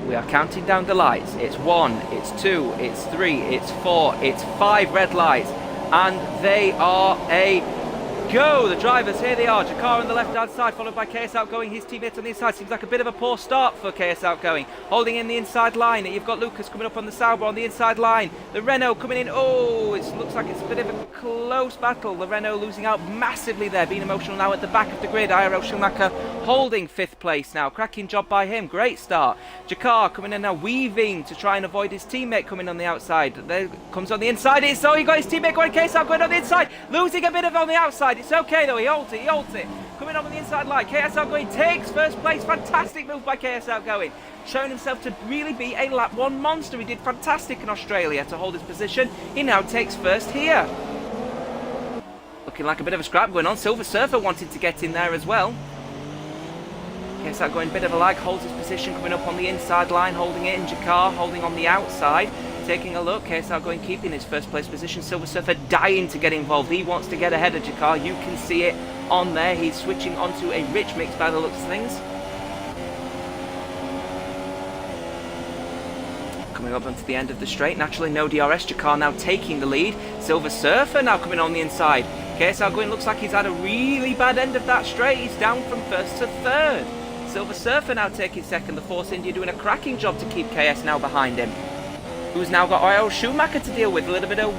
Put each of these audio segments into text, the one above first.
We are counting down the lights. It's 1, it's 2, it's 3, it's 4, it's 5 red lights. And they are a go. The drivers, here they are. Jakar on the left-hand side, followed by KS Outgoing. His teammate on the inside. Seems like a bit of a poor start for KS Outgoing. Holding in the inside line. You've got Lucas coming up on the Sauber on the inside line. The Renault coming in. Oh, it looks like it's a bit of a close battle. The Renault losing out massively there. Being emotional now at the back of the grid. IRL Schumacher holding 5th place now. Cracking job by him. Great start. Jakar coming in now, weaving to try and avoid his teammate coming on the outside. There comes on the inside. He got his teammate going. KS Outgoing on the inside. Losing a bit of on the outside. It's okay though, he holds it. Coming up on the inside line, KS Outgoing takes first place. Fantastic move by KS Outgoing. Showing himself to really be a lap 1 monster. He did fantastic in Australia to hold his position. He now takes first here. Looking like a bit of a scrap going on. Silver Surfer wanting to get in there as well. KS Outgoing, bit of a lag, holds his position, coming up on the inside line, holding it in. Jakar holding on the outside. Taking a look, KS Outgoing keeping his first place position. Silver Surfer dying to get involved. He wants to get ahead of Jakar. You can see it on there. He's switching onto a rich mix by the looks of things. Coming up onto the end of the straight. Naturally no DRS. Jakar now taking the lead. Silver Surfer now coming on the inside. KS Outgoing looks like he's had a really bad end of that straight. He's down from 1st to 3rd. Silver Surfer now taking 2nd. The Force India doing a cracking job to keep KS now behind him. Who's now got IRL Schumacher to deal with. A little bit of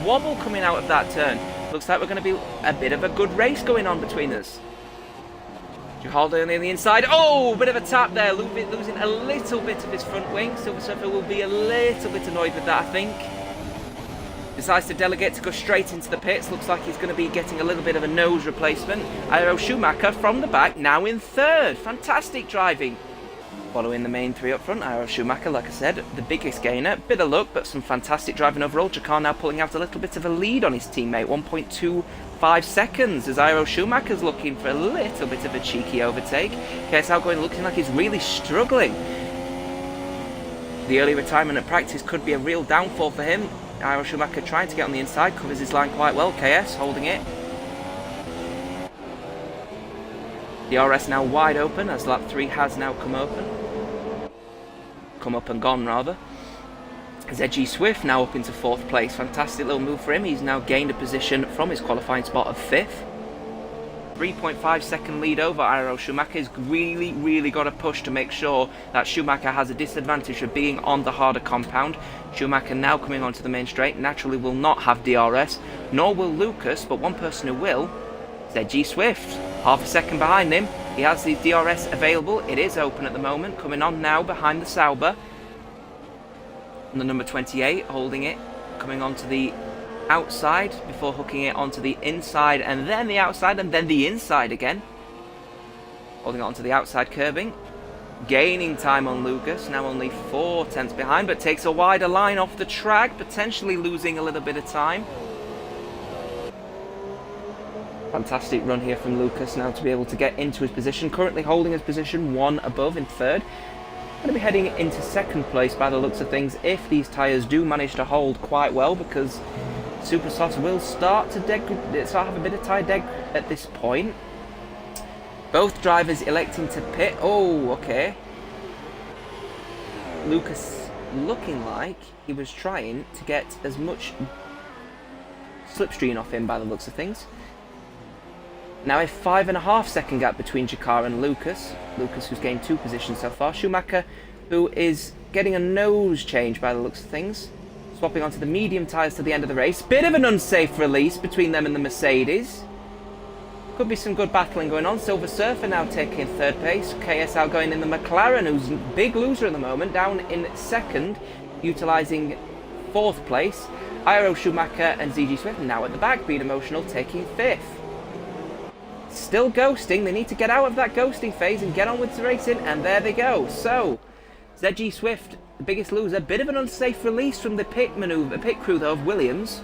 wobble coming out of that turn. Looks like we're going to be a bit of a good race going on between us. Jakar on the inside. Oh, bit of a tap there. Losing a little bit of his front wing. Silver Surfer will be a little bit annoyed with that, I think. Decides to delegate to go straight into the pits. Looks like he's going to be getting a little bit of a nose replacement. IRL Schumacher from the back, now in 3rd. Fantastic driving. Following the main 3 up front, IRL Schumacher, like I said, the biggest gainer. Bit of luck, but some fantastic driving overall. Jakar now pulling out a little bit of a lead on his teammate, 1.25 seconds, as IRL Schumacher's looking for a little bit of a cheeky overtake. KS Outgoing looking like he's really struggling. The early retirement at practice could be a real downfall for him. IRL Schumacher trying to get on the inside, covers his line quite well. KS holding it. DRS now wide open, as lap 3 has now come up and gone rather. ZG Swift now up into 4th place. Fantastic little move for him. He's now gained a position from his qualifying spot of 5th. 3.5 second lead over IRL Schumacher. He's really got to push to make sure that Schumacher has a disadvantage of being on the harder compound. Schumacher now coming onto the main straight. Naturally will not have DRS, nor will Lucas, but one person who will, ZG Swift. Half a second behind him. He has his DRS available. It is open at the moment. Coming on now behind the Sauber. And the number 28 holding it. Coming onto the outside before hooking it onto the inside and then the outside and then the inside again. Holding it onto the outside curbing. Gaining time on Lucas. Now only 4 tenths behind, but takes a wider line off the track. Potentially losing a little bit of time. Fantastic run here from Lucas now to be able to get into his position. Currently holding his position 1 above in 3rd. Going to be heading into 2nd place by the looks of things if these tyres do manage to hold quite well, because Super Softs will start to have a bit of tyre deg at this point. Both drivers electing to pit. Oh, okay. Lucas looking like he was trying to get as much slipstream off him by the looks of things. Now a 5.5 second gap between Jakar and Lucas. Lucas who's gained 2 positions so far. Schumacher who is getting a nose change by the looks of things. Swapping onto the medium tyres to the end of the race. Bit of an unsafe release between them and the Mercedes. Could be some good battling going on. Silver Surfer now taking 3rd place. KS Outgoing in the McLaren, who's a big loser at the moment, down in 2nd, utilising 4th place. IRL Schumacher and ZG Swift now at the back, being emotional, taking 5th. Still ghosting. They need to get out of that ghosting phase and get on with the racing, and there they go. So, ZG Swift, the biggest loser. Bit of an unsafe release from the pit crew though of Williams.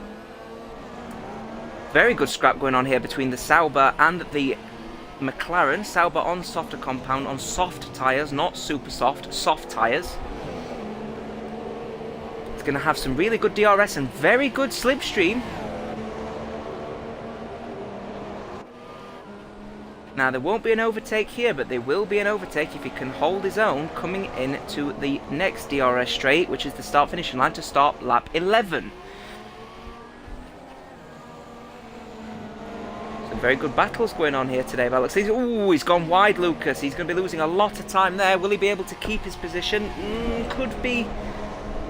Very good scrap going on here between the Sauber and the McLaren. Sauber on softer compound, on soft tyres, not super soft, soft tyres. It's going to have some really good DRS and very good slipstream. Now, there won't be an overtake here, but there will be an overtake if he can hold his own coming into the next DRS straight, which is the start-finishing line to start lap 11. Some very good battles going on here today, Alex. He's gone wide, Lucas. He's going to be losing a lot of time there. Will he be able to keep his position? Could be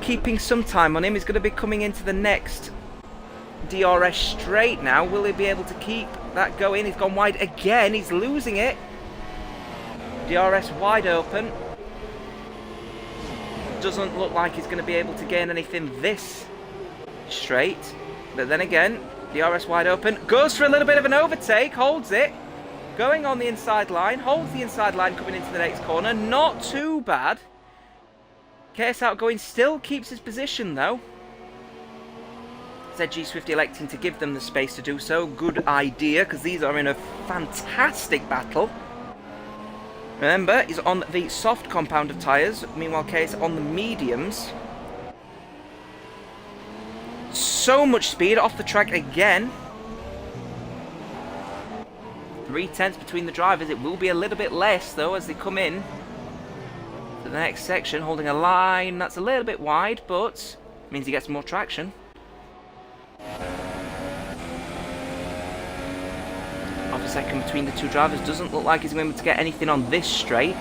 keeping some time on him. He's going to be coming into the next DRS straight now. Will he be able to keep that going? He's gone wide again. He's losing it. DRS wide open. Doesn't look like he's going to be able to gain anything this straight. But then again, DRS wide open. Goes for a little bit of an overtake. Holds it. Going on the inside line. Holds the inside line coming into the next corner. Not too bad. KS Outgoing still keeps his position though. ZG Swift electing to give them the space to do so. Good idea, because these are in a fantastic battle. Remember, he's on the soft compound of tyres. Meanwhile, KS on the mediums. So much speed off the track again. 3/10 between the drivers. It will be a little bit less though as they come in to the next section, holding a line that's a little bit wide, but means he gets more traction. Half a second between the two drivers. Doesn't look like he's going to be able to get anything on this straight.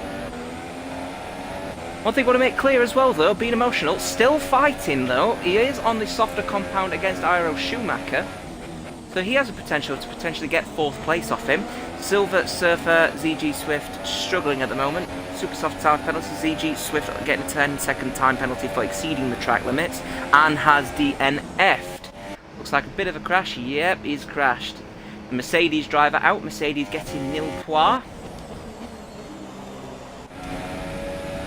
One thing I want to make clear as well though, being emotional, still fighting though. He is on the softer compound against Iro Schumacher, so he has a potential to potentially get 4th place off him. Silver Surfer, ZG Swift struggling at the moment. Super soft time penalty. ZG Swift getting a 10-second time penalty for exceeding the track limits and has DNF'd. Looks like a bit of a crash. Yep, he's crashed. The Mercedes driver out. Mercedes getting nil points.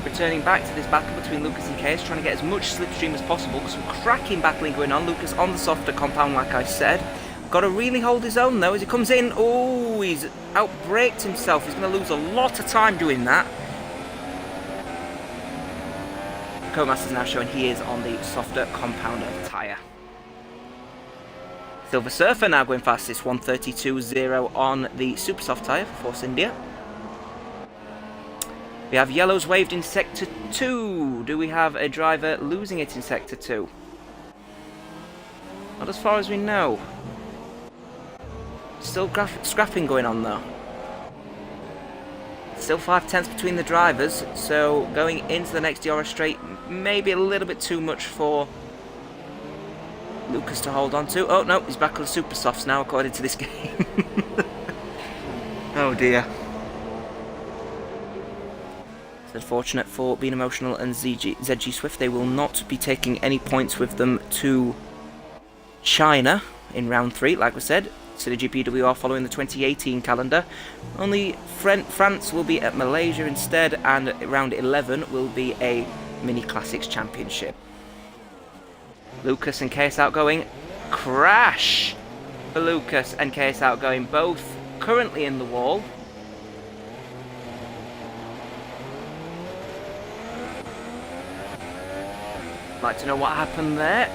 Returning back to this battle between Lucas and KS, trying to get as much slipstream as possible. Some cracking battling going on. Lucas on the softer compound, like I said. Got to really hold his own though as he comes in. Oh, he's outbraked himself. He's going to lose a lot of time doing that. Codemaster's now showing he is on the softer compound of tyre. Silver Surfer now going fastest, 132.0 on the super soft tyre for Force India. We have yellows waved in Sector 2. Do we have a driver losing it in Sector 2? Not as far as we know. Still scrapping going on though. Still 5/10 between the drivers, so going into the next DRS straight, maybe a little bit too much for Lucas to hold on to. Oh no, he's back on the super softs now according to this game. Oh dear. It's unfortunate for Being Emotional and ZG Swift. They will not be taking any points with them to China in round 3, like we said. SynergyPWR following the 2018 calendar. Only France will be at Malaysia instead, and round 11 will be a Mini Classics Championship. Lucas and KS Outgoing. Crash for Lucas and KS Outgoing, both currently in the wall. Like to know what happened there.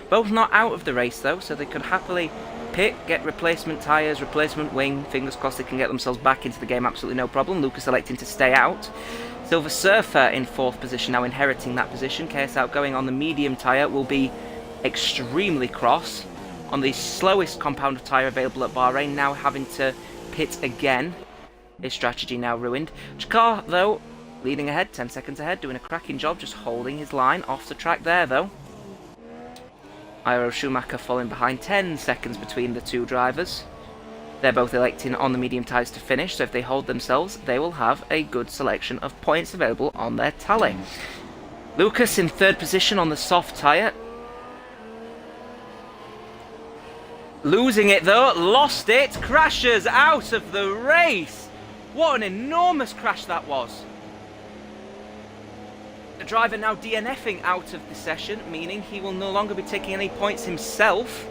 Both not out of the race though, so they could happily pit, get replacement tyres, replacement wing. Fingers crossed they can get themselves back into the game, absolutely no problem. Lucas electing to stay out. Silver Surfer in 4th position, now inheriting that position. KS Outgoing on the medium tyre will be extremely cross. On the slowest compound of tyre available at Bahrain, now having to pit again. His strategy now ruined. Jakar though, leading ahead, 10 seconds ahead, doing a cracking job, just holding his line off the track there though. Iro Schumacher falling behind, 10 seconds between the two drivers. They're both electing on the medium tyres to finish, so if they hold themselves, they will have a good selection of points available on their tally. Lucas in 3rd position on the soft tyre. Losing it though, lost it, crashes out of the race. What an enormous crash that was. The driver now DNFing out of the session, meaning he will no longer be taking any points himself.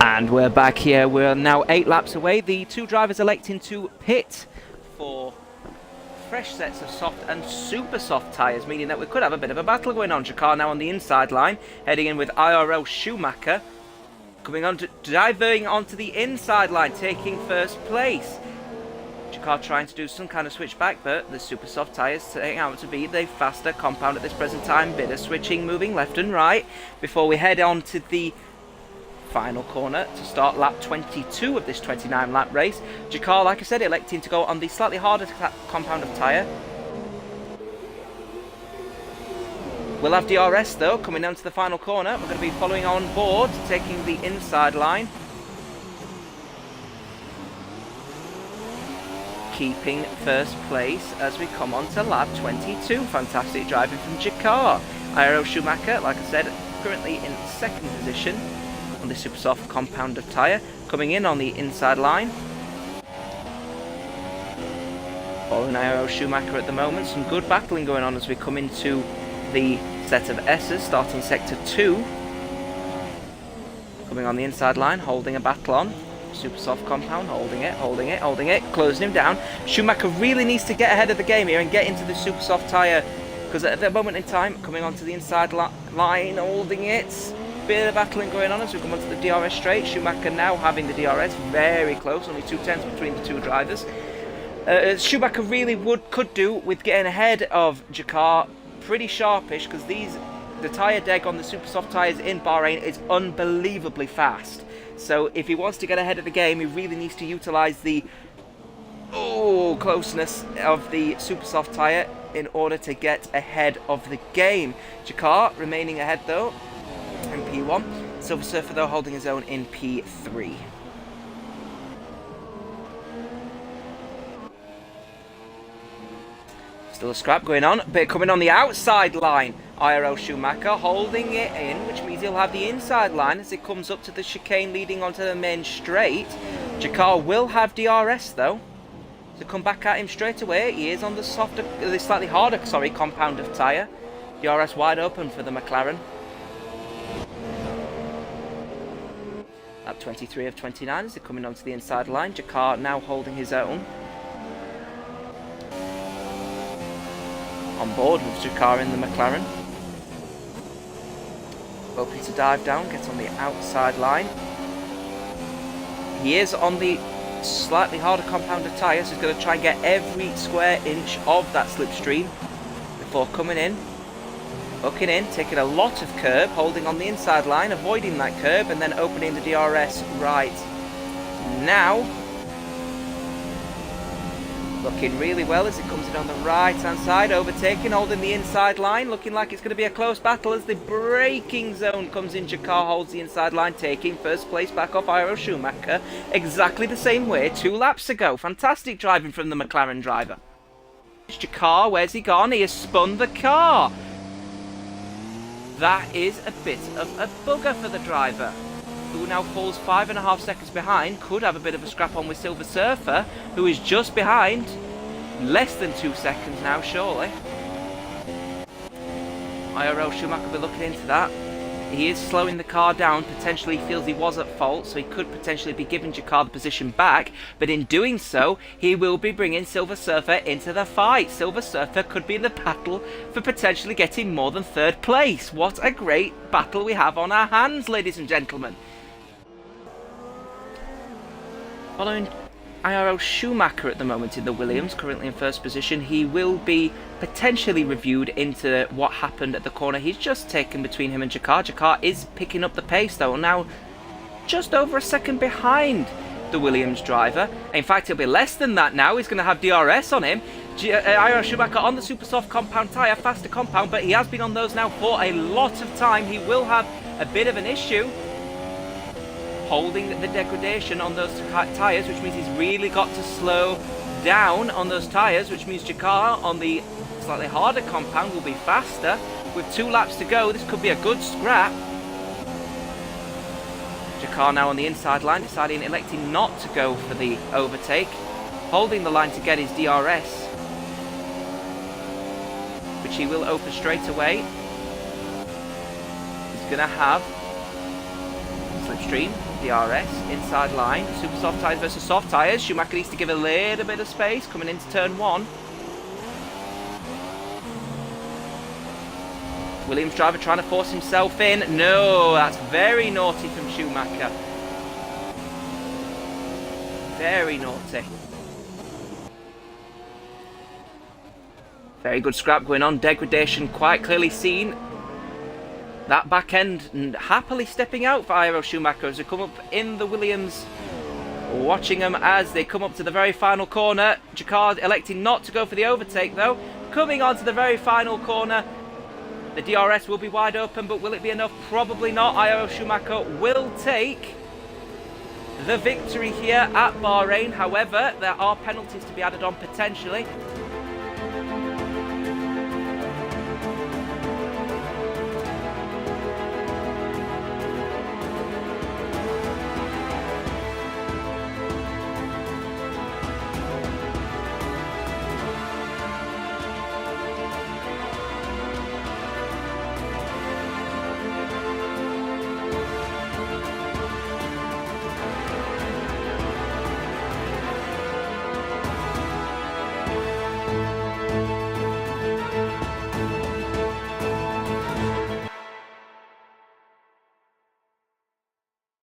And we're back here. We're now 8 laps away. The two drivers electing to pit for fresh sets of soft and super soft tyres, meaning that we could have a bit of a battle going on. Jakar now on the inside line, heading in with IRL Schumacher. Coming on to diving onto the inside line, taking first place. Jakar trying to do some kind of switch back, but the super soft tyres turning out to be the faster compound at this present time. Bit of switching, moving left and right before we head on to the final corner to start lap 22 of this 29 lap race. Jakar, like I said, electing to go on the slightly harder compound of tyre. We'll have DRS though coming down to the final corner. We're going to be following on board, taking the inside line, keeping first place as we come on to lap 22. Fantastic driving from Jakar. IRL Schumacher, like I said, currently in second position on the super soft compound of tyre, coming in on the inside line. Following IRL Schumacher at the moment, some good battling going on as we come into the set of S's, starting sector 2. Coming on the inside line, holding a battle on. Super soft compound, holding it, closing him down. Schumacher really needs to get ahead of the game here and get into the super soft tyre, because at that moment in time, coming onto the inside line, holding it. Bit of battling going on as we come onto the DRS straight. Schumacher now having the DRS very close, only 2/10 between the two drivers. Schumacher really could do with getting ahead of Jakar pretty sharpish, because the tyre deg on the super soft tyres in Bahrain is unbelievably fast. So if he wants to get ahead of the game, he really needs to utilise the closeness of the super soft tyre in order to get ahead of the game. Jakar remaining ahead though in P1. Silver Surfer though holding his own in P3. Still a scrap going on, but coming on the outside line, IRL Schumacher holding it in, which means he'll have the inside line as it comes up to the chicane leading onto the main straight. Jakar will have DRS though, to come back at him straight away. He is on the slightly harder, compound of tyre. DRS wide open for the McLaren. At 23 of 29 as they're coming onto the inside line. Jakar now holding his own. On board with Jakar in the McLaren. Hoping to dive down, get on the outside line. He is on the slightly harder compound of tyres, so he's going to try and get every square inch of that slipstream before coming in. Hooking in, taking a lot of curb, holding on the inside line, avoiding that curb, and then opening the DRS right now. Looking really well as it comes in on the right hand side, overtaking, holding the inside line, looking like it's going to be a close battle as the braking zone comes in. Jakar holds the inside line, taking first place back off IRL Schumacher, exactly the same way 2 laps ago. Fantastic driving from the McLaren driver. Jakar, where's he gone? He has spun the car. That is a bit of a bugger for the driver, who now falls 5.5 seconds behind. Could have a bit of a scrap on with Silver Surfer, who is just behind. Less than 2 seconds now, surely. IRL Schumacher will be looking into that. He is slowing the car down, potentially feels he was at fault, so he could potentially be giving Jakar the position back, but in doing so, he will be bringing Silver Surfer into the fight. Silver Surfer could be in the battle for potentially getting more than 3rd place. What a great battle we have on our hands, ladies and gentlemen. Following IRL Schumacher at the moment in the Williams, currently in 1st position, he will be potentially reviewed into what happened at the corner he's just taken between him and Jakar. Jakar is picking up the pace though, now just over a second behind the Williams driver. In fact, he'll be less than that now. He's going to have DRS on him. IRL Schumacher on the super soft compound tyre, faster compound, but he has been on those now for a lot of time. He will have a bit of an issue holding the degradation on those tyres, which means he's really got to slow down on those tyres, which means Jakar on the slightly harder compound will be faster. With 2 laps to go, this could be a good scrap. Jakar now on the inside line, electing not to go for the overtake. holding the line to get his DRS, which he will open straight away. He's going to have slipstream, DRS, inside line, super soft tyres versus soft tyres. Schumacher needs to give a little bit of space coming into turn 1. Williams driver trying to force himself in. No, that's very naughty from Schumacher. Very naughty. Very good scrap going on. Degradation quite clearly seen. That back end happily stepping out for Iro Schumacher as they come up in the Williams. Watching them as they come up to the very final corner. Jacquard electing not to go for the overtake though. Coming on to the very final corner. The DRS will be wide open, but will it be enough? Probably not. Iro Schumacher will take the victory here at Bahrain. However, there are penalties to be added on potentially.